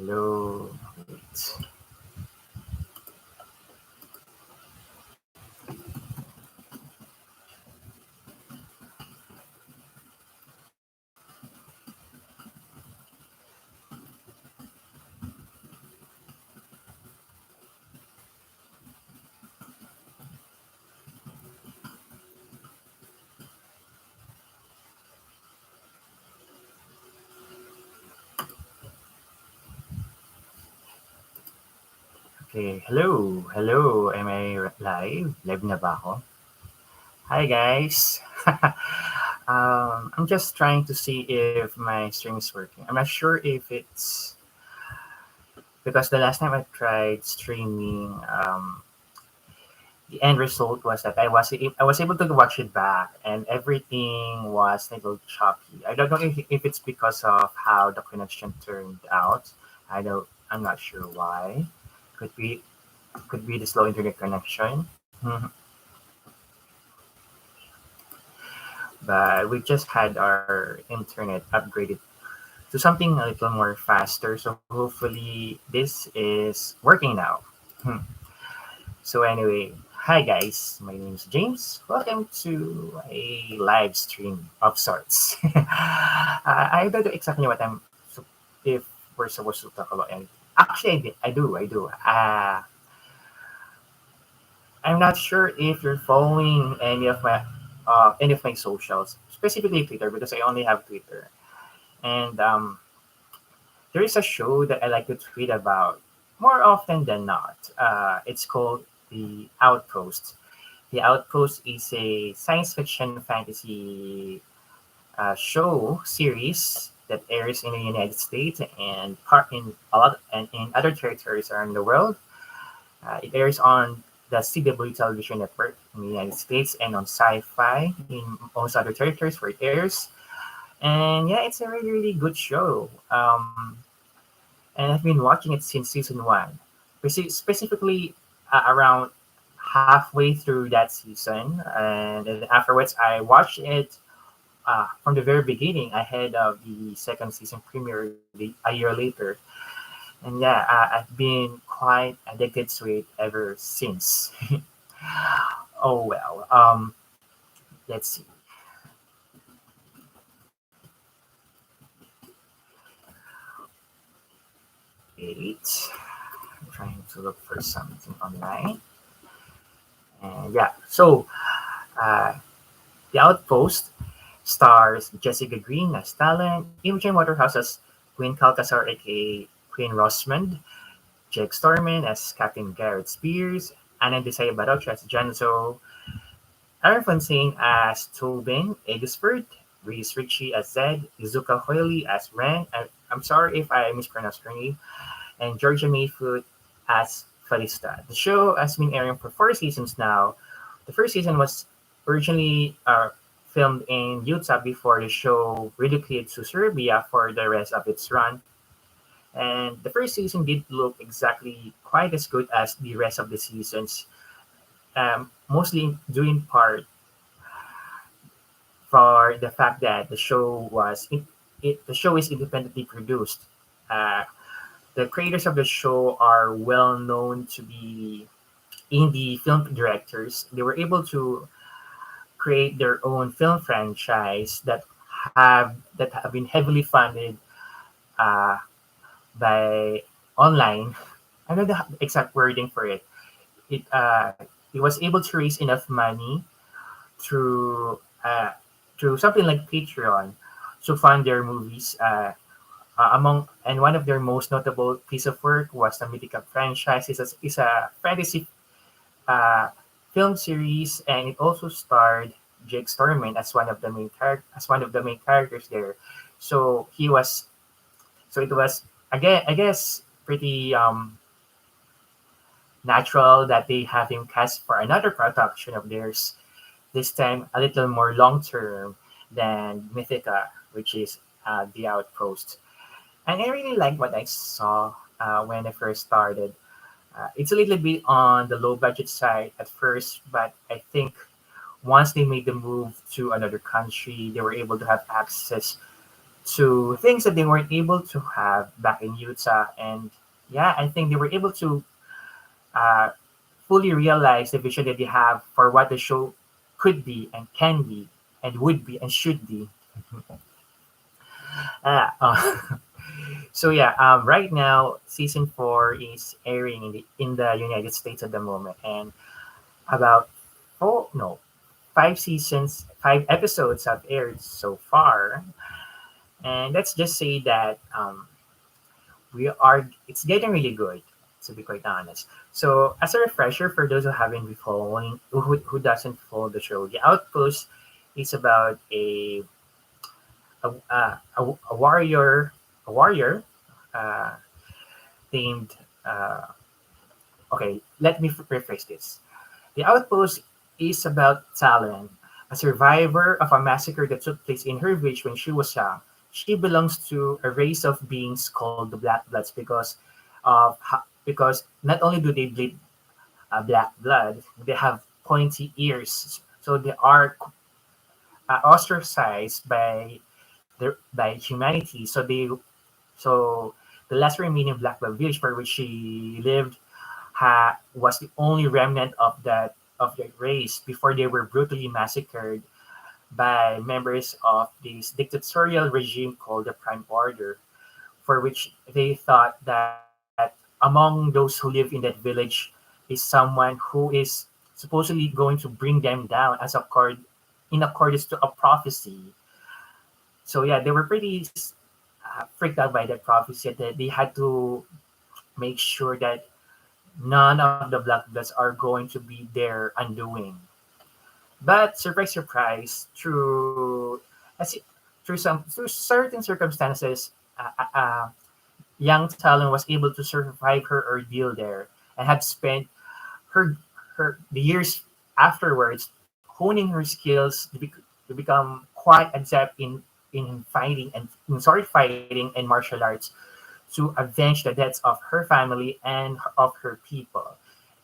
Hello. Wait. Okay. Hello. Hello. Am I live? Live na ba ako? Hi, guys. I'm just trying to see if my stream is working. I'm not sure if it's because the last time I tried streaming, the end result was that I was able to watch it back, and everything was a little choppy. I don't know if it's because of how the connection turned out. I'm not sure why. Could be could be the slow internet connection. Mhm. But we just had our internet upgraded to something a little more faster. So hopefully this is working now. Hmm. So anyway, hi guys, my name is James. Welcome to a live stream of sorts. I don't know exactly what if we're supposed to talk about anything. Actually, I do. I'm not sure if you're following any of my socials, specifically Twitter, because I only have Twitter. And there is a show that I like to tweet about more often than not. It's called the Outpost. The Outpost is a science fiction fantasy show series that airs in the United States and part in a lot and in other territories around the world. It airs on the CW television network in the United States and on Sci-Fi in most other territories where it airs. And yeah, it's a really, really good show. And I've been watching it since season one, specifically around halfway through that season. And then afterwards, I watched it from the very beginning, ahead of the second season premiere a year later. And yeah, I've been quite addicted to it ever since. Oh well. Let's see. Wait. I'm trying to look for something online. And yeah, so uh, The Outpost stars Jessica Green as Talon, Imogen Waterhouse as Queen Calcasar, aka Queen Rosmond, Jake Storman as Captain Garrett Spears, Anna Desai Baroch as Janzo, Aaron Fontaine as Tobin Egisford, Reese Ritchie as Zed, Izuka Hoyle as Ren, I'm sorry if I mispronounced her name, and Georgia Mayfoot as Falista. The show has been airing for 4 seasons now. The first season was originally filmed in Utah before the show relocated to Serbia for the rest of its run. And the first season did look exactly quite as good as the rest of the seasons, mostly due in part for the fact that the show is independently produced. Uh, the creators of the show are well known to be indie film directors. They were able to create their own film franchise that have been heavily funded uh, by online. I don't know the exact wording for it. It was able to raise enough money through something like Patreon to fund their movies. One of their most notable piece of work was the Mythical franchise. Is a fantasy uh, film series, and it also starred Jake Storman as one of the main characters there. So he was so it was again I guess pretty natural that they have him cast for another production of theirs, this time a little more long term than Mythica, which is The Outpost. And I really like what I saw when I first started. It's a little bit on the low budget side at first, but I think once they made the move to another country, they were able to have access to things that they weren't able to have back in Utah. And yeah, I think they were able to uh, fully realize the vision that they have for what the show could be and can be and would be and should be. Uh, uh, so yeah, right now season four is airing in the United States at the moment, and about four no 5 seasons, 5 episodes have aired so far, and let's just say that we are it's getting really good, to be quite honest. So as a refresher for those who haven't been following, who doesn't follow the show, the Outpost is about a warrior, a warrior uh, named okay, let me rephrase this. The Outpost is about Talon, a survivor of a massacre that took place in her village when she was young. She belongs to a race of beings called the Black Bloods because not only do they bleed black blood, they have pointy ears, so they are ostracized by humanity. So the last remaining Black Blood village for which she lived was the only remnant of that race before they were brutally massacred by members of this dictatorial regime called the Prime Order, for which they thought that among those who live in that village is someone who is supposedly going to bring them down in accordance to a prophecy. So yeah, they were pretty freaked out by that prophecy that they had to make sure that none of the Black Bloods are going to be their undoing. But surprise, surprise, as it- through certain circumstances, young Talon was able to survive her ordeal there and had spent her the years afterwards honing her skills to become quite adept in fighting and in sword fighting and martial arts to avenge the deaths of her family and of her people.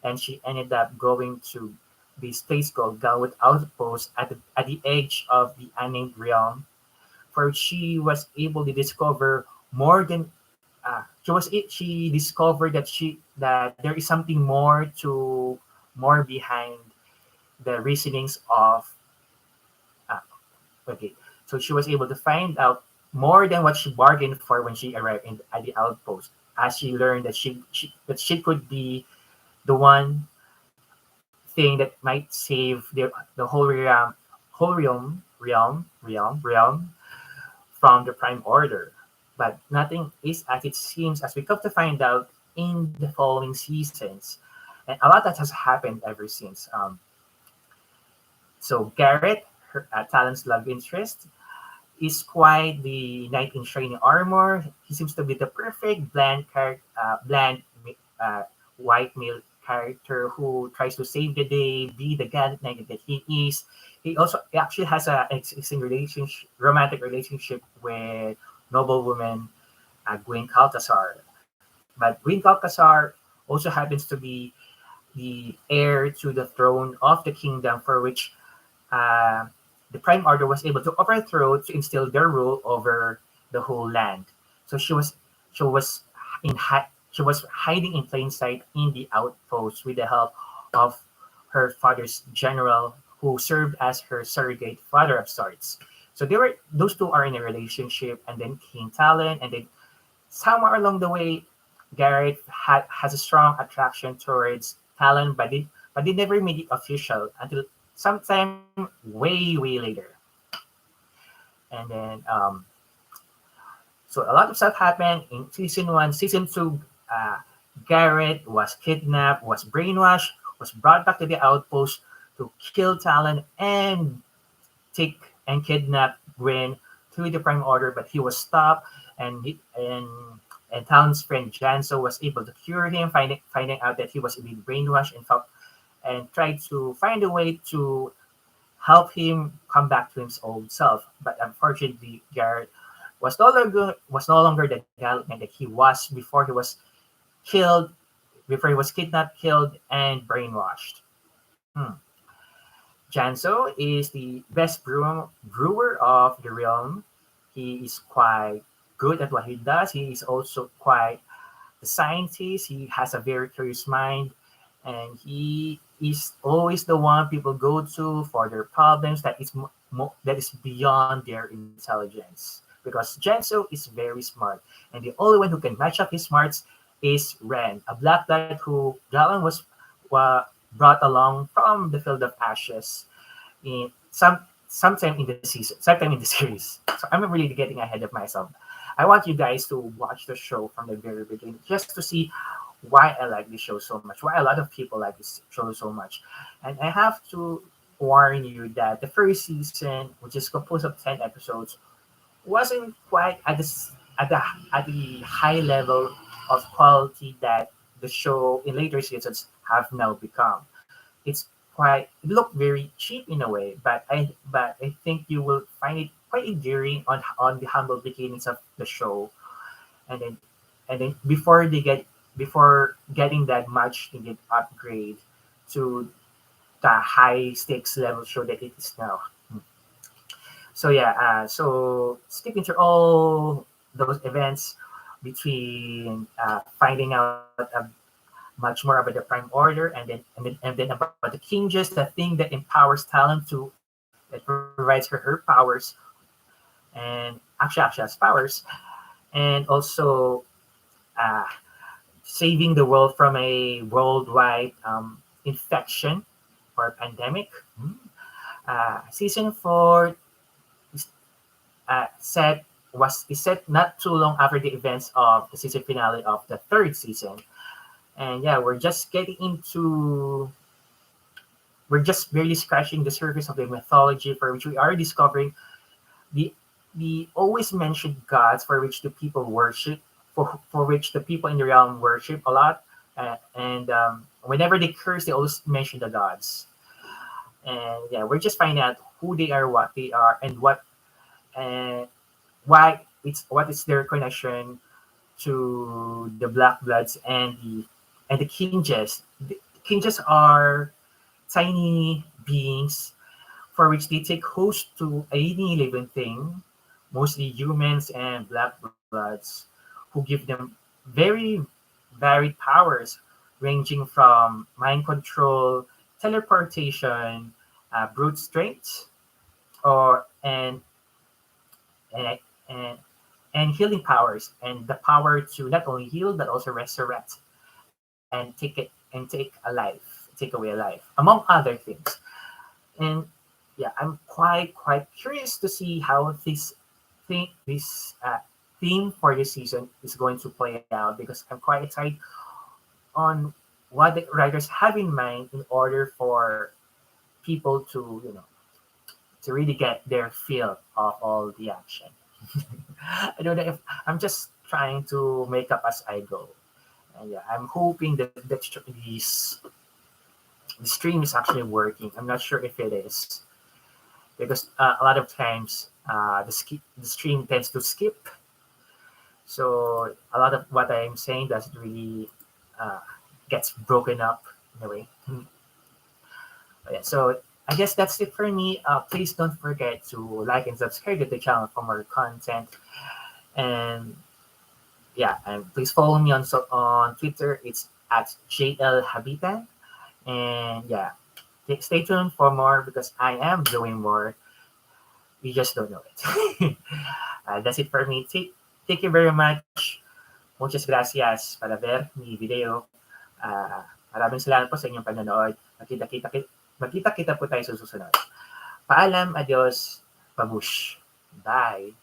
And she ended up going to this place called Galwood Outpost at the edge of the unnamed realm, where she was able to discover more than she discovered that there is something more behind the reasonings of uh, okay. So she was able to find out more than what she bargained for when she arrived at the outpost, as she learned that she could be the one thing that might save the whole realm from the Prime Order. But nothing is as it seems, as we come to find out in the following seasons. And a lot that has happened ever since. So Garrett, her Talon's love interest, is quite the knight in shining armor. He seems to be the perfect bland uh, white male character who tries to save the day, be the gallant knight that he is. He actually has a existing romantic relationship with noblewoman Gwen Caltasar. But Gwen Caltasar also happens to be the heir to the throne of the kingdom for which uh, the Prime Order was able to overthrow to instill their rule over the whole land. So she was she was hiding in plain sight in the outpost with the help of her father's general, who served as her surrogate father of sorts. So those two are in a relationship, and then King Talon, and then somewhere along the way, Garrett has a strong attraction towards Talon, but they never made it official until sometime way later. And then so a lot of stuff happened in season one. Season two, Garrett was kidnapped, was brainwashed, was brought back to the outpost to kill Talon and take and kidnap Gwen through the Prime Order, but he was stopped, and and Talon's friend Janso was able to cure him, finding out that he was indeed brainwashed and tried to find a way to help him come back to his old self. But unfortunately, Garrett was no longer the gallant man that he was killed, before he was kidnapped, killed, and brainwashed. Hmm. Janso is the best brewer of the realm. He is quite good at what he does. He is also quite the scientist. He has a very curious mind, and he is always the one people go to for their problems that is beyond their intelligence. Because Genso is very smart, and the only one who can match up his smarts is Ren, a black lad who Galan was brought along from the field of ashes in sometime in the season, sometime in the series. So I'm really getting ahead of myself. I want you guys to watch the show from the very beginning just to see why I like this show so much, why a lot of people like this show so much. And I have to warn you that the first season, which is composed of 10 episodes, wasn't quite at the high level of quality that the show in later seasons have now become. It's quite it looked very cheap in a way, but I think you will find it quite endearing on the humble beginnings of the show, and then before getting that much needed upgrade to the high stakes level show that it is now. So yeah, so skipping through all those events between finding out much more about the Prime Order, and then about the Kinges, the thing that empowers Talon to that provides her powers, and actually has powers, and also uh, saving the world from a worldwide infection or pandemic. Season 4 is, set was is set not too long after the events of the season finale of the third season. And yeah, we're just barely scratching the surface of the mythology for which we are discovering the the always mentioned gods for which the people worship, for which the people in the realm worship a lot. And whenever they curse, they always mention the gods. And yeah, we're just finding out who they are, what they are, and what is their connection to the Black Bloods and the Kinges. The Kinges are tiny beings for which they take host to any living thing, mostly humans and Black Bloods, who give them very varied powers, ranging from mind control, teleportation, brute strength, or and and and healing powers, and the power to not only heal but also resurrect and take away a life, among other things. And yeah, I'm quite curious to see how this theme for this season is going to play out, because I'm quite excited on what the writers have in mind in order for people to to really get their feel of all the action. I don't know if I'm just trying to make up as I go. And yeah, I'm hoping that the stream is actually working. I'm not sure if it is, because a lot of times the stream tends to skip. So a lot of what I'm saying doesn't really uh, gets broken up in a way. Yeah, so I guess that's it for me. Please don't forget to like and subscribe to the channel for more content. And yeah, and please follow me on Twitter. It's at JL Habitan. And yeah, stay tuned for more because I am doing more. You just don't know it. That's it for me. Thank you very much. Muchas gracias para ver mi video. Maraming salamat po sa inyong panonood. Magkita-kita po tayo sa susunod. Paalam, adios, babush. Bye.